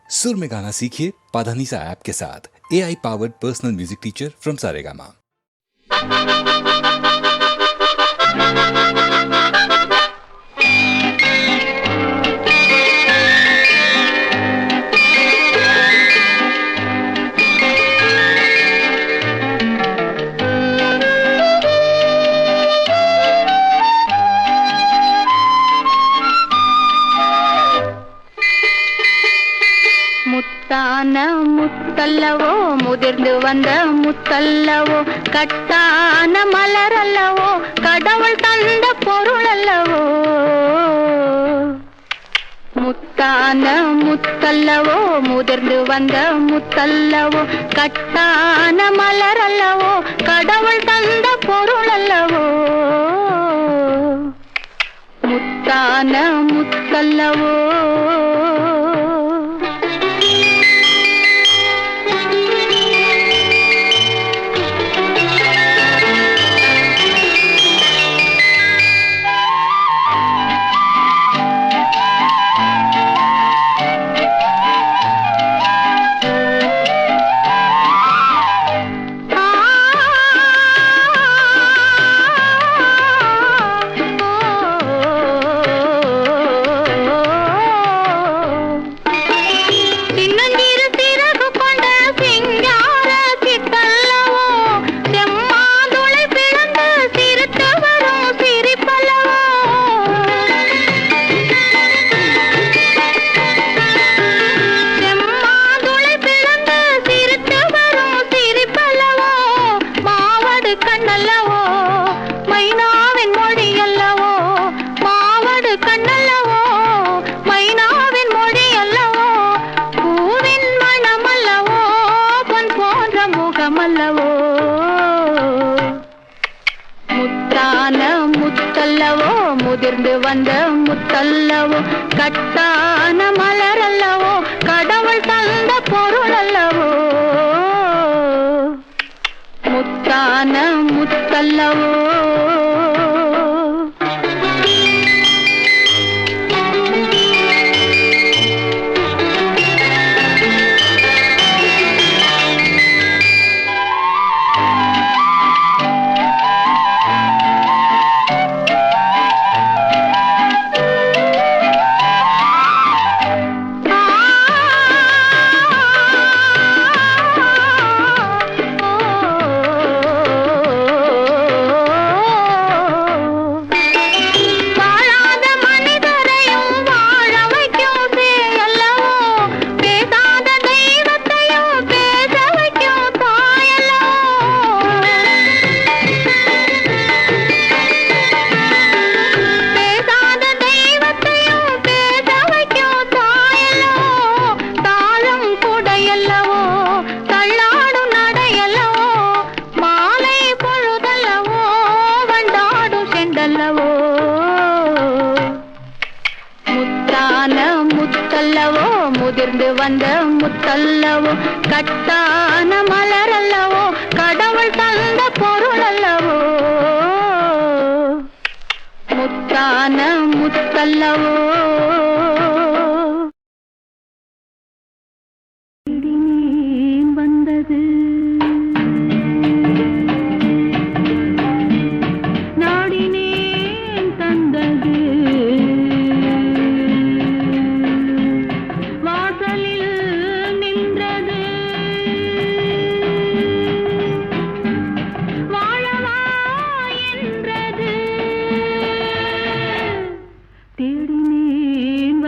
सुर में गाना सीखिए पाधानीसा ऐप के साथ। AI powered personal music teacher from Saregama. முத்தான முத்தல்லவோ முதிர்ந்து வந்த முத்தல்லவோ கட்டான மலர் அல்லவோ கடவுள் தந்த பொருள் அல்லவோ. முத்தான முத்தல்லவோ முதிர்ந்து வந்த முத்தல்லவோ கட்டான மலர் அல்லவோ கடவுள் தந்த பொருள் அல்லவோ. முத்தான முத்தல்லவோ முதிர்ந்து வந்த முத்தல்லவோ கட்டான மலர் அல்லவோ கடவுள் தந்த பொருள் அல்லவோ. முத்தான முத்தல்லவோ முதிர்ந்து வந்த முத்தல்லவோ கட்டான மலர் அல்லவோ கடவுள் தந்த பொருள் அல்லவோ. முத்தான முத்தல்லவோ வந்தது நாடினேன் தந்தது தேடினேன்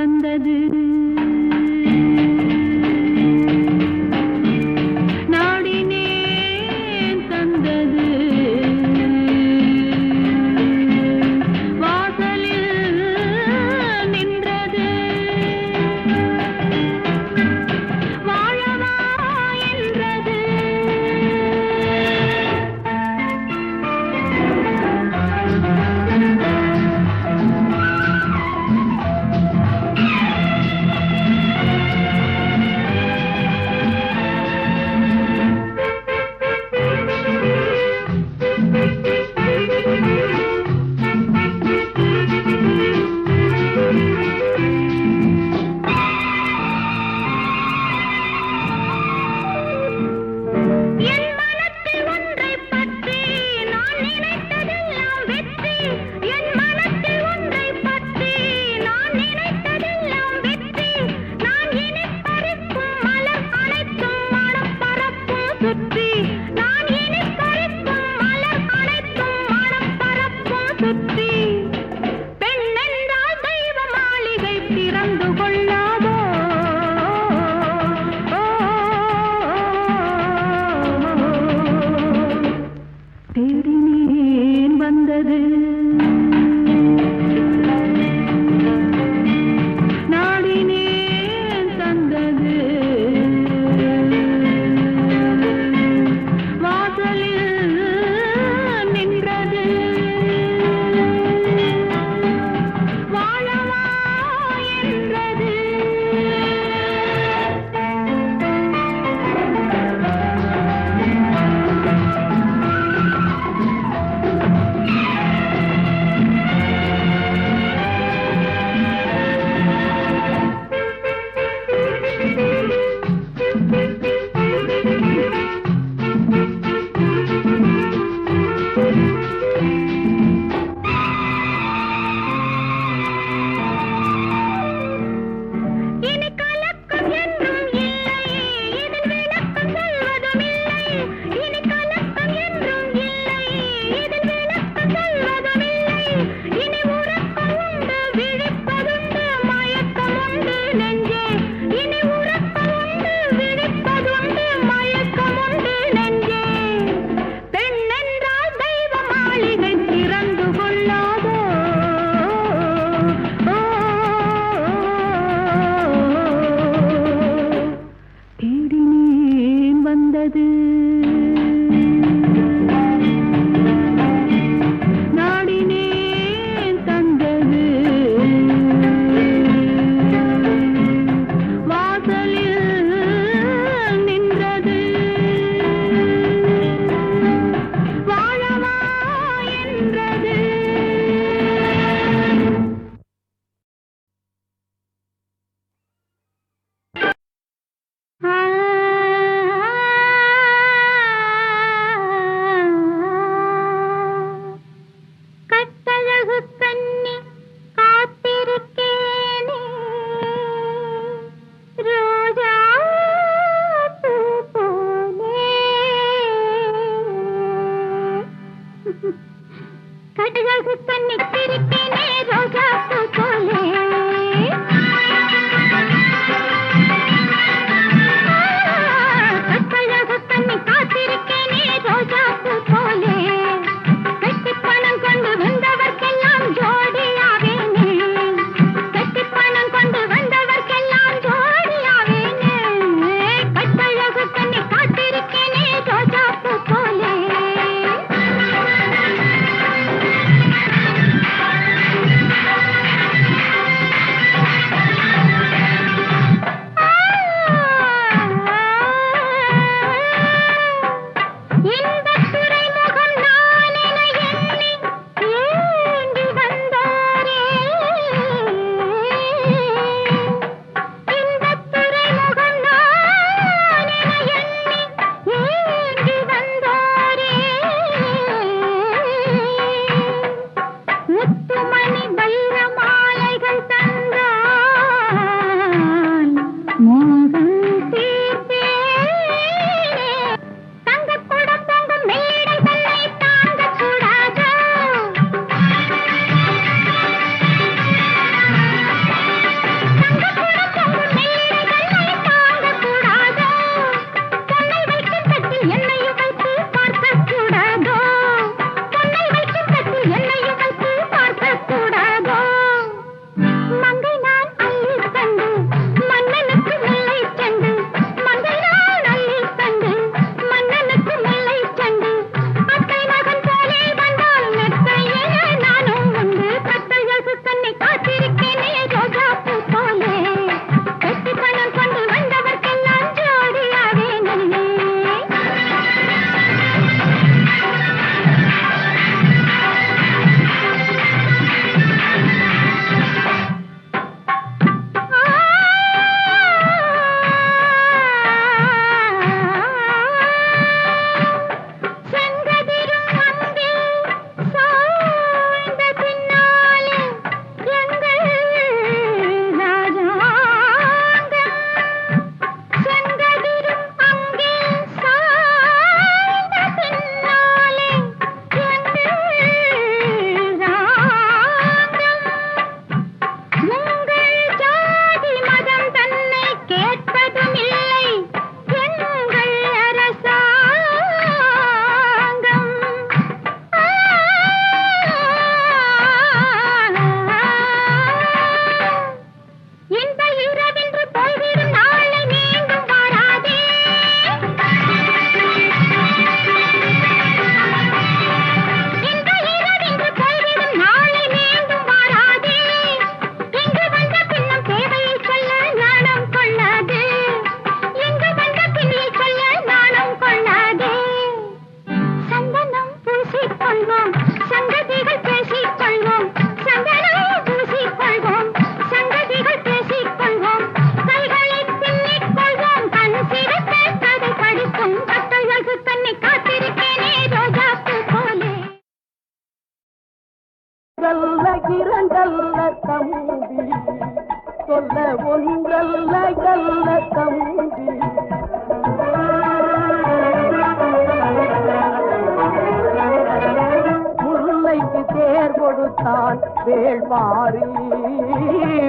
வேள்பாரி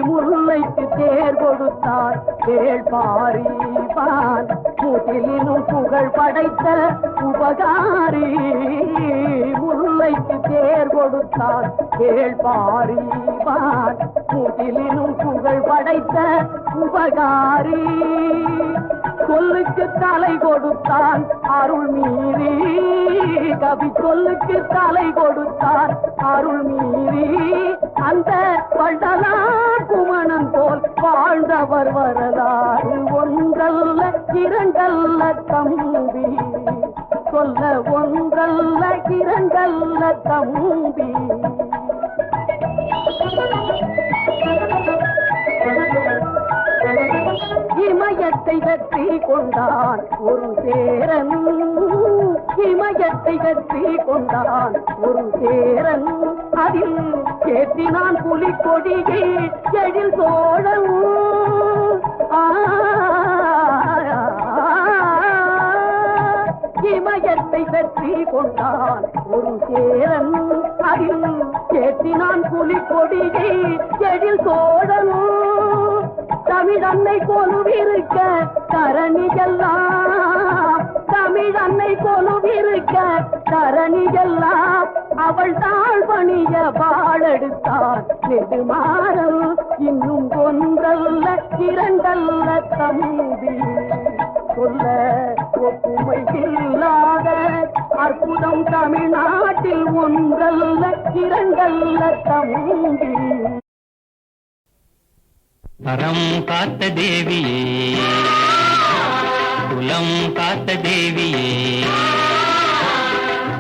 முல்லைக்கு தேர் கொடுத்தான் வேள்பாரி பான் முகிலினும் புகழ் படைத்த உபகாரி முல்லைக்கு தேர் கொடுத்தான் வேள்பாரி பான் முகிலினும் புகழ் படைத்த உபகாரி சொல்லுக்கு தலை கொடுத்தான் அருள் மீறி கவி சொல்லுக்கு தலை கொடுத்தான் அருள் மீறி அந்த பண்டலா குமணன் போல் வாழ்ந்தவர் வரலாறு ஒன்றல்ல இரண்டல்ல தம்பி சொல்ல ஒன்றல்ல இரண்டல்ல தம்பி இமயத்தை வெற்றி கொண்டான் ஒரு சேரன் இமயத்தை வெற்றி கொண்டான் ஒரு சேரன் அதில் கேட்டினான் புலிக்கொடியை எழில் சோழன் இமயத்தை வெற்றி கொண்டான் ஒரு சேரன் அதில் கேட்டினான் புலிக்கொடியை எழில் சோழன் தமிழ் அன்னை கொலுவிருக்க தரணிகெல்லாம் தமிழ் அன்னை கொலுவிருக்க தரணிகெல்லாம் அவள் தாழ் பணிய பாழெடுத்தார் நெடுமாறல் இன்னும் ஒன்றல்ல இரண்டல்ல தம்பி சொல்ல ஒப்புமை இல்லாத அற்புதம் தமிழ்நாட்டில் ஒன்றல்ல இரண்டல்ல தம்பி அறம் காத்த தேவியே குலம் காத்த தேவியே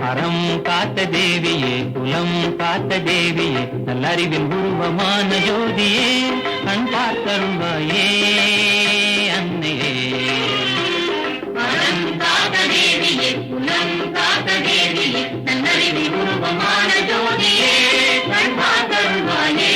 அறம் காத்த தேவியே குலம் காத்த தேவியே நல்லறிவின் உருவமான ஜோதியே கண் பார்த்தருள்வாயே அன்னையே அறம் காத்த தேவியே குலம் காத்த தேவியே நல்லறிவின் உருவமான ஜோதியே கண் பார்த்தருள்வாயே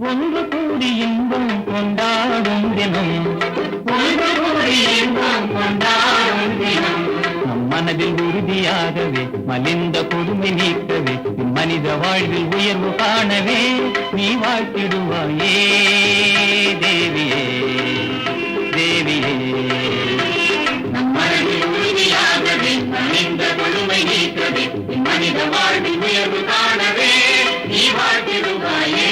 ஒன்று கூடி இன்பம் கொண்டாடும் தினம் நம் மனதில் உறுதியாகவே மலிந்த கொடுமை நீக்கவே மனித வாழ்வில் உயர்வு காணவே நீ வாழ்த்திடுவாயே தேவியே தேவியே நம் மனதில் உறுதியாகவே மலிந்த கொடுமை நீக்கவே மனித வாழ்வில் உயர்வு காணவே நீ வாழ்த்திடுவாயே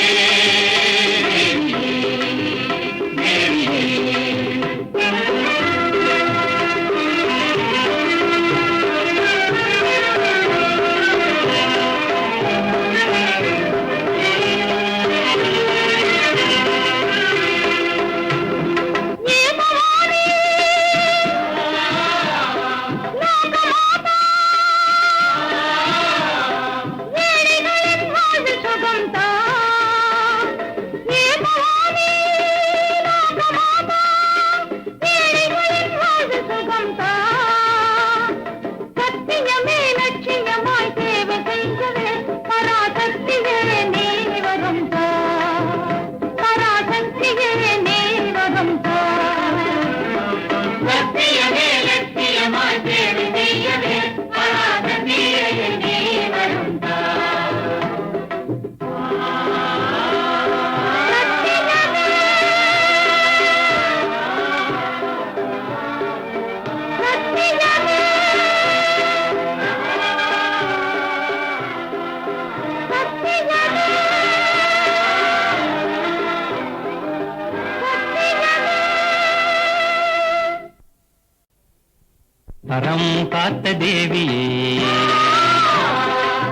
அறம் காத்த தேவியே,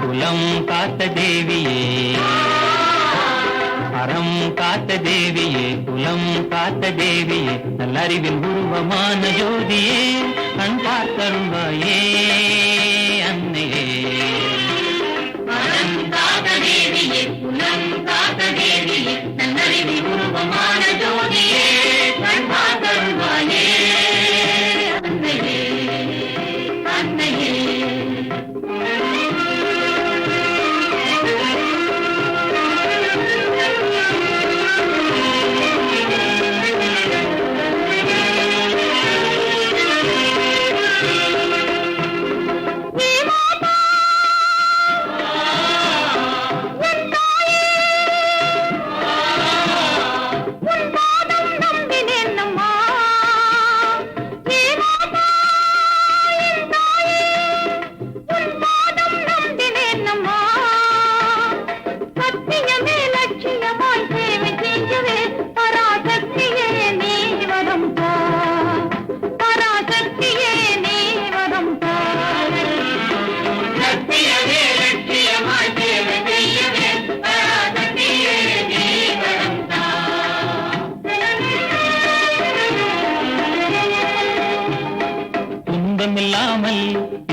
குலம் காத்த தேவியே, அறம் காத்த தேவியே, குலம் காத்த தேவியே, நல்லறிவின் உருவமான ஜோதியே, கண் பார்த்தருள்வாயே அன்னையே. அறம் காத்த தேவியே, குலம் காத்த தேவியே, நல்லறிவின் உருவமான ஜோதியே, கண் பார்த்தருள்வாயே அன்னையே அன்னையே. துன்பமில்லாமல்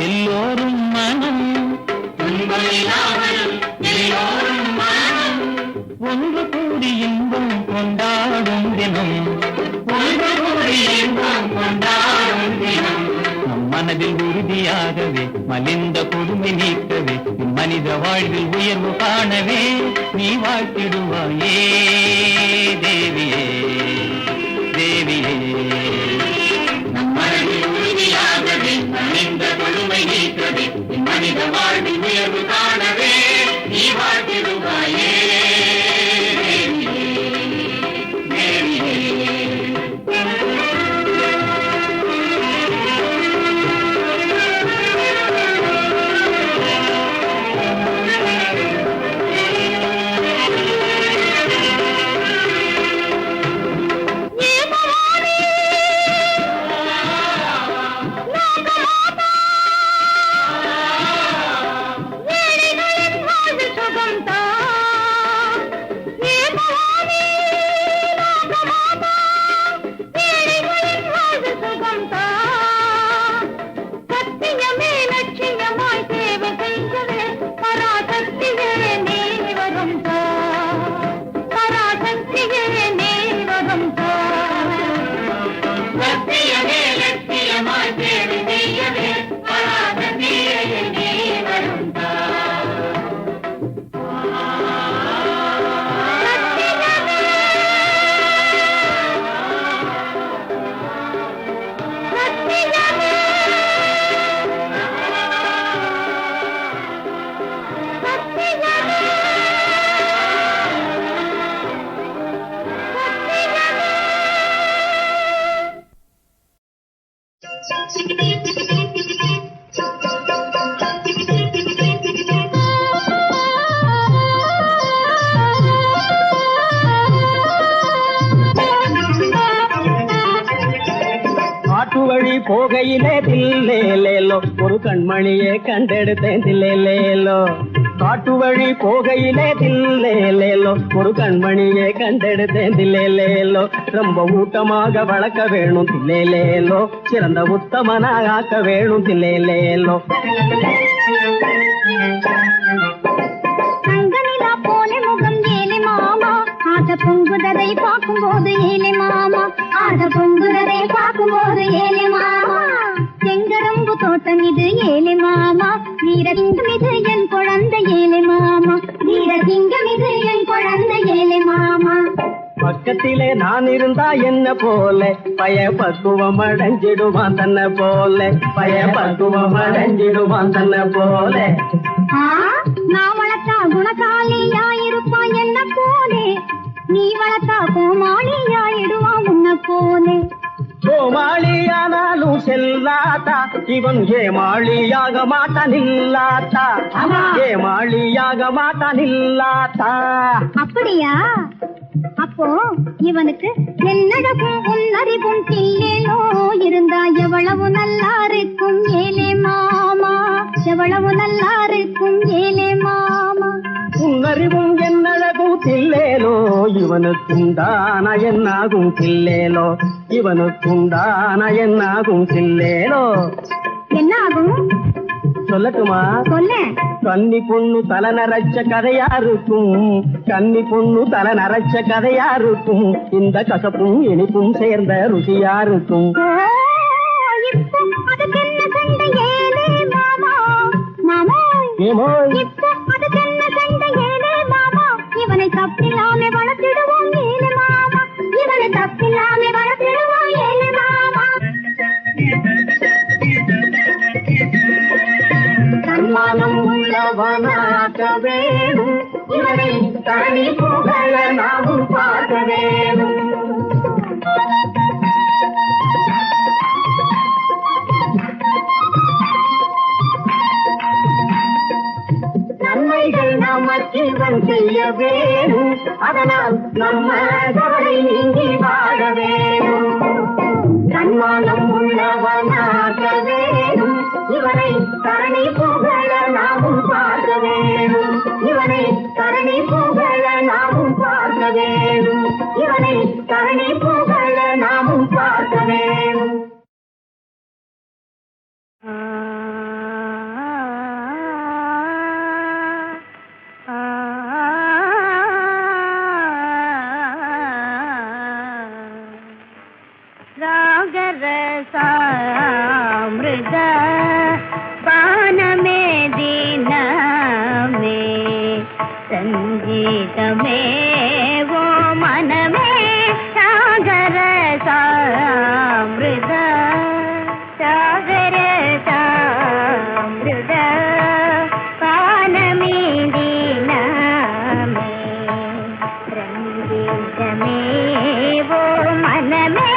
எல்லோரும் மனம், துன்பமில்லாமல் எல்லோரும் மனம், ஒன்று கூடி இன்பம் கொண்டாடும் தினம், ஒன்று கூடி இன்பம் கொண்டாடும் தினம். நம் மனதில் உறுதியாகவே மலிந்த கொடுமை நீக்கவே, மனித வாழ்வில் உயர்வு காணவே நீ வாழ்த்திடுவாயே தேவியே தேவியே. மனித கொடுமை நீக்கவே, மனித வாழ்வில் உயர்வு காணவே நீ வாழ்த்திடுவாயே போகையிலே தில்லேலேலோ ஒரு கண்மணியே கண்டெடுத்தேன் தில்லேலேலோ. காட்டு வழி போகையிலே தில்லேலேலோ ஒரு கண்மணியே கண்டெடுத்தேன் தில்லேலேலோ. ரொம்ப ஊட்டமாக வளர்க்க வேணும் தில்லேலேலோ, சிறந்த உத்தமனாக ஆக்க வேணும் தில்லேலேலோ. தங்கநிலா போல முகம் ஏலே மாமா, ஆத பொங்குதரை பார்க்கும் போது ஏலே மாமா, ஆத பொங்குதரை பார்க்கும் போது ஏலே மாமா. செங்கரும்பு தோட்டம் இது ஏலே மாமா, வீரசிங்கம் இது என் குழந்தை ஏலே மாமா, வீரசிங்கம் இது என் குழந்தை ஏலே மாமா. பக்கத்திலே நான் இருந்தா என்ன போல பய பக்குவம் அடைஞ்சிடுவான் தன்னை போல, பய பக்குவம் அடைஞ்சிடுவான் தன்னை போல. நான் வளர்த்தா குணசாலியா இருப்பான் என்ன போலே, நீ வளர்த்தா கோமாளியாயிடுவான் உன்ன போலே. கோமாளியானாலும் செல்லாத்தா, இவன் ஏமாளியாக மாட்டான் இல்லாத்தா, ஏமாளியாக மாட்டான் இல்லாத்தா. அப்படியா? அப்போ இப்போ இவனுக்கு என்னடகும் உன்னறிவும் இல்லேனோ இருந்தா எவ்வளவு நல்லா இருக்கும் ஏலே மாமா, எவ்வளவு நல்லா இருக்கும் ஏலே மாமா. உன்னறிவும் என்னழகும் தில்லேலோ இவனுக்குண்டான என்னாகும் தில்லேலோ, இவனுக்குண்டான என்னாகும் தில்லேலோ. என்ன ஆகும் சொல்லட்டுமா? சொல்ல. கன்னி பொண்ணு தலை நரைச்ச கதையா இருக்கும், கன்னி பொண்ணு தலை நரைச்ச கதையா இருக்கும், இந்த கசப்பும் இனிப்பும் சேர்ந்த ருசியா இருக்கும். இப்போ அதுக்கு என்ன சண்டை ஏலே மாமா, மாமா ஏமோ இப்போ அதுக்கு என்ன சண்டை ஏலே மாமா, இவனை தப்பில்லாம வளர்த்திடுவோம் ஏலே மாமா, இவனை தப்பில்லாம வளர்த்திடுவோம் ஏலே மாமா. தன்மானம் உள்ளவனாக வேணும், இவனை தனி புகழ நாமும் பார்க்க வேணும். நன்மைகள் நமக்கு இவன் செய்ய வேணும், அதனால் நம்ம கவலை நீங்கி வாழ வேணும். தன்மானம் உள்ளவனாக வேணும், இவனை தரணி புகழ நாமும் பார்க்க வேணும், இவனை தரணி புகழ நாமும் பார்க்க வேணும், இவனை தரணி புகழ நாமும் பார்க்க வேணும். रागरसामृत पान में दीन में संगीत में वो मन में सागरसामृत सागरसामृत पान में दीन में संगीत में वो मन में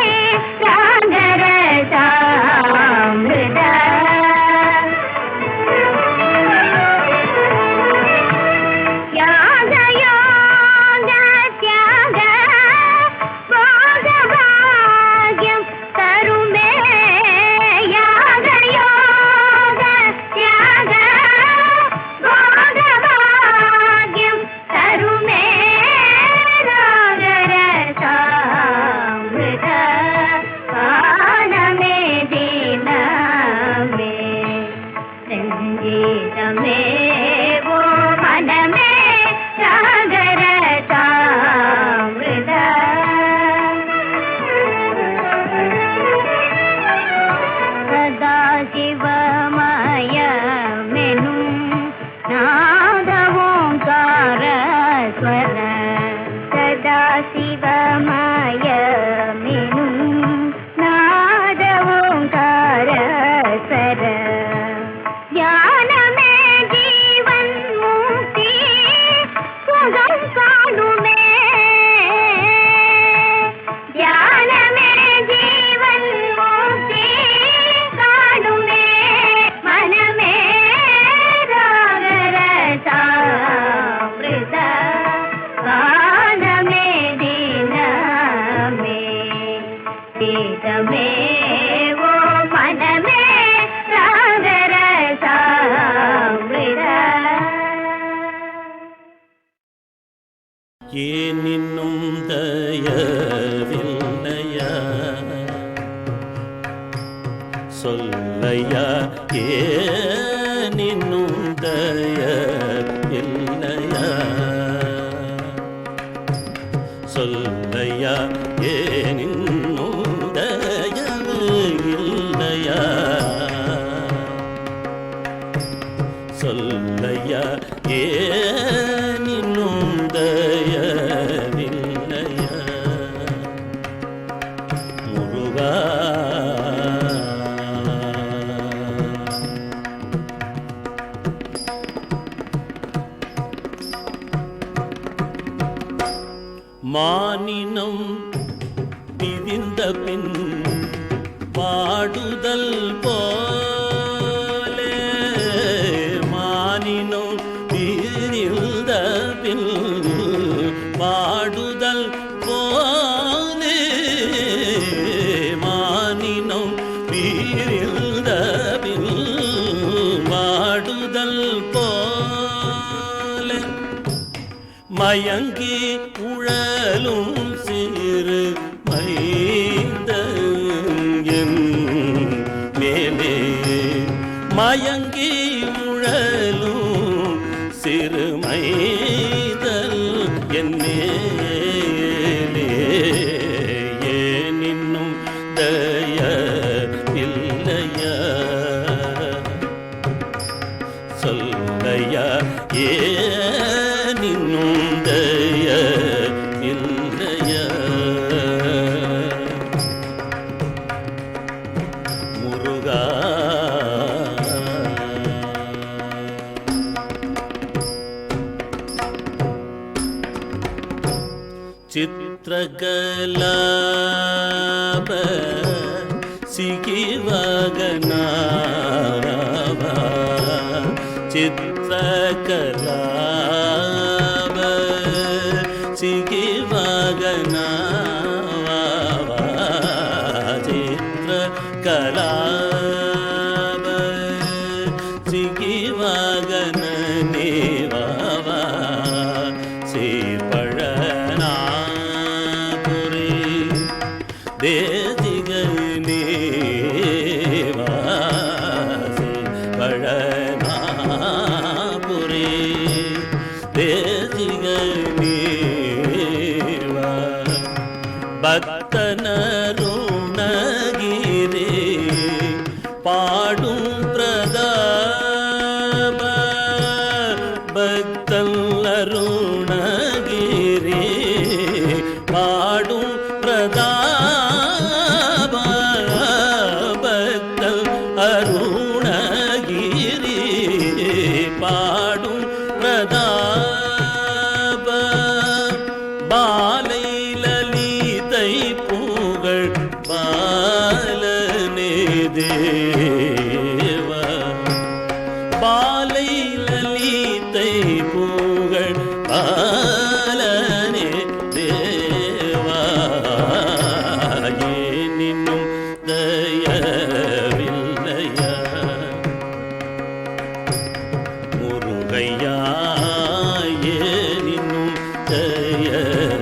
ஏனின்னும் தயவில்லையா சொல்லையா, ஏனின்னும் தயவில்லையா சொல்லையா, ஏனின்னும் தயவில்லையா சொல்லையா, ஏனின்னும் தயவில்லையா முருகா. மானினம் பிரிந்த பின் பாடுதல் போலே, மானினம் பிரிந்த பின் பாடுதல் போ மயங்கி உழலும் சிறு மைந்தன் என் மேலே மயங்கி உழலும் சிறு மைந்தன் என் மேலே ஏன் இன்னும் தய இல்லையா சொல்லையா ஏன் இன்னும் தய இல்லையா முருகா சித்ரகலாப சிகிவகனாவா சித்ரகலாப சிகிவகனாவா சித்ரகலாப சிகிவகனேவாவா சீர்பழனாபுரி தேசிகனேவா சீர்பழனாபுரி தேசிகனேவா பக்தனருணகிரி பாடும் பிரதாப பக்தன் அருணகிரி பாடும் பிரதாப பக்தன் அருணகிரி பாடும் பிரதாப பாலை லலிதை புகழ் பாலனே தேவா பாலை லலிதை புகழ் பாலனே தேவா ஏன் இன்னும் தயவில்லையா முருகையா ஏன் இன்னும் தயவில்லையா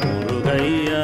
முருகையா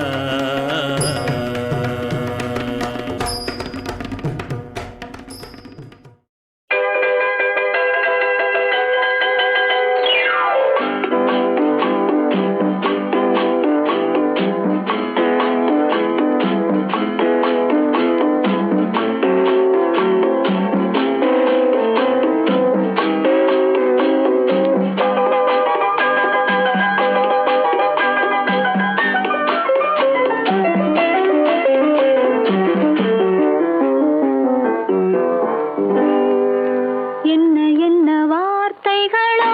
என்ன என்ன வார்த்தைகளோ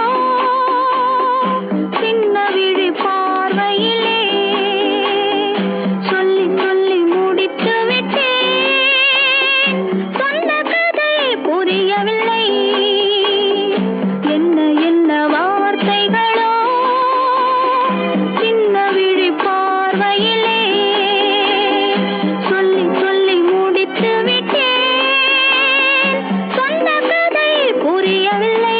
சின்ன விழி பார்வையிலே சொல்லி சொல்லி முடித்து விட்டேன் சொன்ன கதை புரியவில்லை என்ன என்ன வார்த்தைகளோ சின்ன விழி பார்வையிலே சொல்லி சொல்லி முடித்து விட்டேன் சொன்ன கதை புரியவில்லை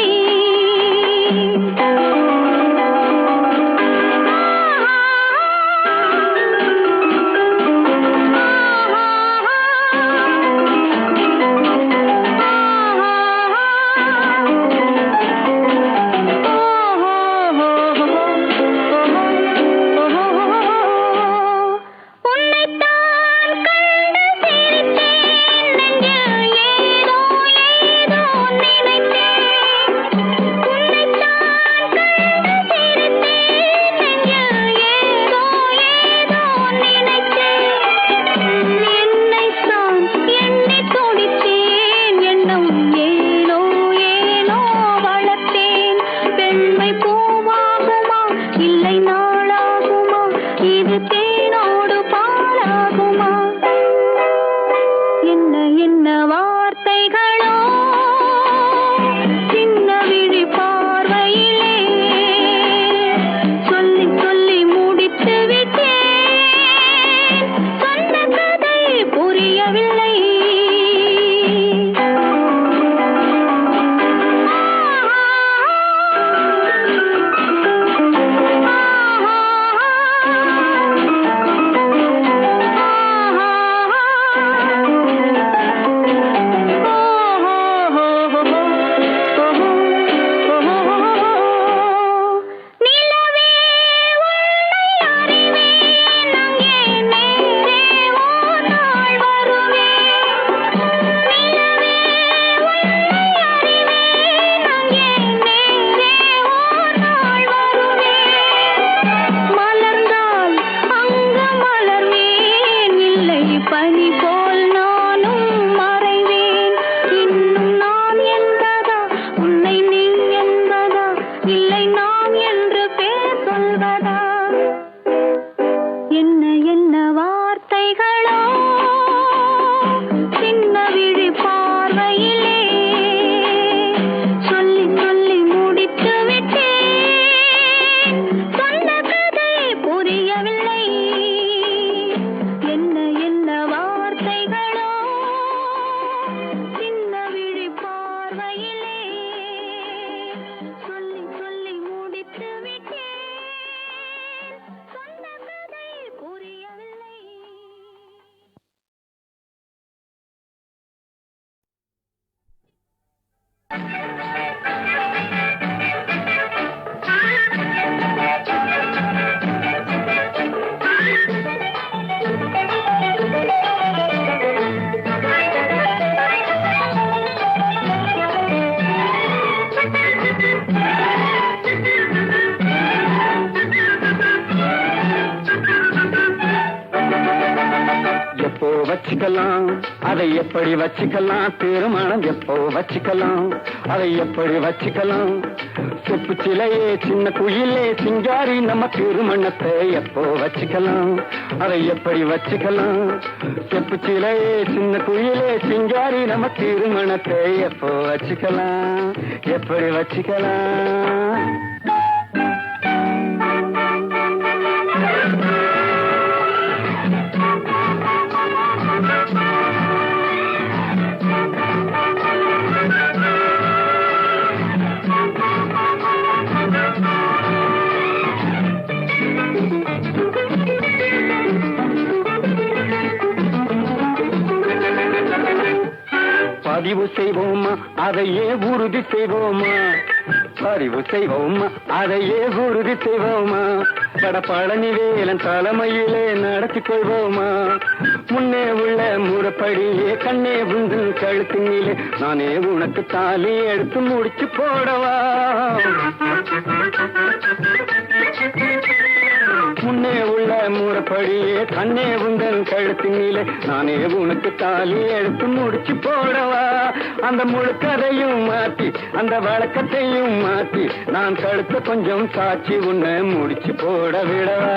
உன்னைத்தான் கண்டு சிரித்தேன் நெஞ்சில் ஏதோ ஏதோ நினைத்தேன் உன்னைத்தான் கண்டு சிரித்தேன் நெஞ்சில் ஏதோ ஏதோ நினைத்தேன் என்னைத்தான் எண்ணி துடித்தேன் எண்ணம் ஏனோ ஏனோ வளர்த்தேன் பெண்மை பூவாகுமா இல்லை நாளாகுமா இது தேனோடு பாலாகுமா என்ன என்ன வார்த்தைகளோ சின்ன விழி பார்வையிலே சொல்லி சொல்லி முடித்து விட்டேன் சொன்ன கதை புரியவில்லை எப்போ வச்சுக்கலாம் அதை எப்படி வச்சுக்கலாம், திருமணம் எப்போ வச்சுக்கலாம் அதை எப்படி வச்சுக்கலாம், செப்பு சிலையே சின்ன குயிலே சிங்காரி நம்ம திருமணத்தை எப்போ வச்சுக்கலாம் அதை எப்படி வச்சுக்கலாம், செப்பு சிலையே சின்ன குயிலே சிங்காரி நம்ம திருமணத்தை எப்போ வச்சுக்கலாம் எப்படி வச்சுக்கலாம். பதிவு செய்வோமா அதையே உறுதி செய்வோமா, பதிவு செய்வோமா அதையே உறுதி செய்வோமா, பழனி வேலன் தலைமையிலே நடத்தி கொள்வோமா, முன்னே உள்ள முறைப்படியே கண்ணே உந்து கழுத்தினிலே நானே உனக்கு தாலி எடுத்து முடிச்சு போடவா, முன்னே உள்ள முறைப்படியே கண்ணே உந்தன் கழுத்தினிலே நானே உனக்கு தாலி எடுத்து முடிச்சு போடவா, அந்த முழுக்கதையும் மாத்தி அந்த வழக்கத்தையும் மாத்தி நான் கழுத்த கொஞ்சம் சாட்சி உன்னை முடிச்சு போட விடவா,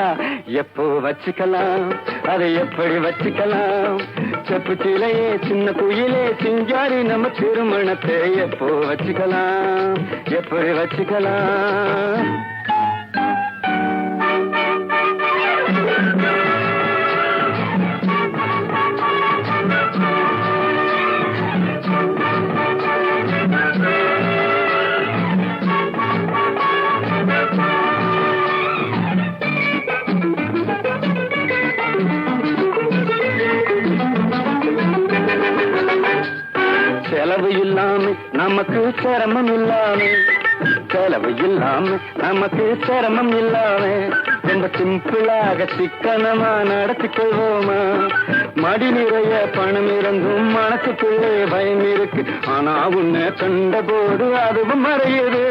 எப்போ வச்சுக்கலாம் அதை எப்படி வச்சுக்கலாம், செப்பு சிலையே சின்ன குயிலே சிங்காரி நம்ம திருமணத்தை எப்போ வச்சுக்கலாம் எப்படி வச்சுக்கலாம். செலவு இல்லாம நமக்கு சிரமம் இல்லாம, செலவு இல்லாம நமக்கு சிரமம் இல்லாம ரொம்ப சிம்பிளாக சிக்கனமா நடத்தி கொள்வோமா, மடி நிறைய பணம் இருந்தும் மனசுக்குள்ளே பயம் இருக்கு, ஆனா உன்னை கண்ட போது அதுவும் மறையுது,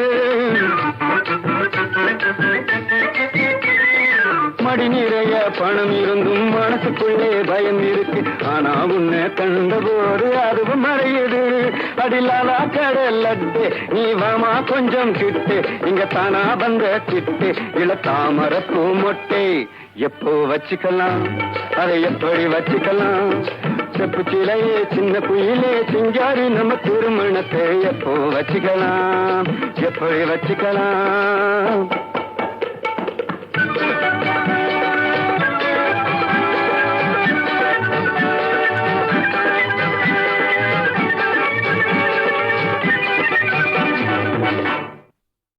மடி நிறைய பணம் இருந்தும் மனசுக்குள்ளே பயம் இருக்கு, ஆனா உன்னை கண்டபோது அதுவும் மறையுது, அடிலாலா கடல் லட்டு நீ வாமா கொஞ்சம் கிட்டு, இங்க தானா வந்த சிட்டு இள தாமர பூ மொட்டை எப்போ வச்சுக்கலாம் அதை எப்படி வச்சுக்கலாம், செப்பு சிலையே சின்ன குயிலே சிங்காரி நம்ம திருமணத்தை எப்போ வச்சுக்கலாம் எப்படி வச்சுக்கலாம்.